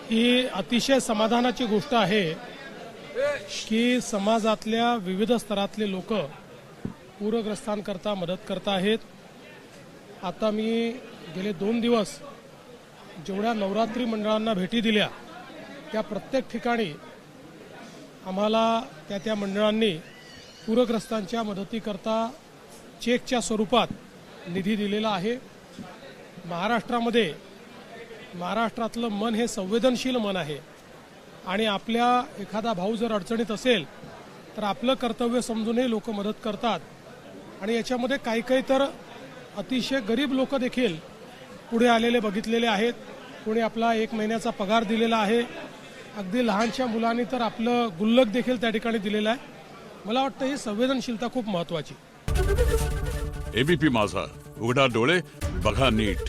ही अतिशय समाधानाची गोष्ट आहे की समाजातल्या विविध स्तरातले लोक पूरग्रस्तांकरता मदत करत आहेत. आता मी गेले 2 दिवस जेवढ्या नवरात्री मंडळांना भेटी दिल्या त्या प्रत्येक ठिकाणी आम्हाला त्या मंडळांनी पूरग्रस्तांच्या मदतीकरता चेकच्या स्वरूपात निधी दिलेला आहे. महाराष्ट्रातलं मन हे संवेदनशील मन आहे आणि आपल्या एखादा भाऊ जर अडचणीत असेल तर आपलं कर्तव्य समजूनही लोक मदत करतात. आणि याच्यामध्ये काही तर अतिशय गरीब लोक देखील पुढे आलेले बघितलेले आहेत. कोणी आपला 1 महिन्याचा पगार दिलेला आहे. अगदी लहानशा मुलांनी तर आपलं गुल्लक देखील त्या ठिकाणी दिलेलं आहे. मला वाटतं ही संवेदनशीलता खूप महत्त्वाची. एबीपी माझा, उघडा डोळे बघा नीट.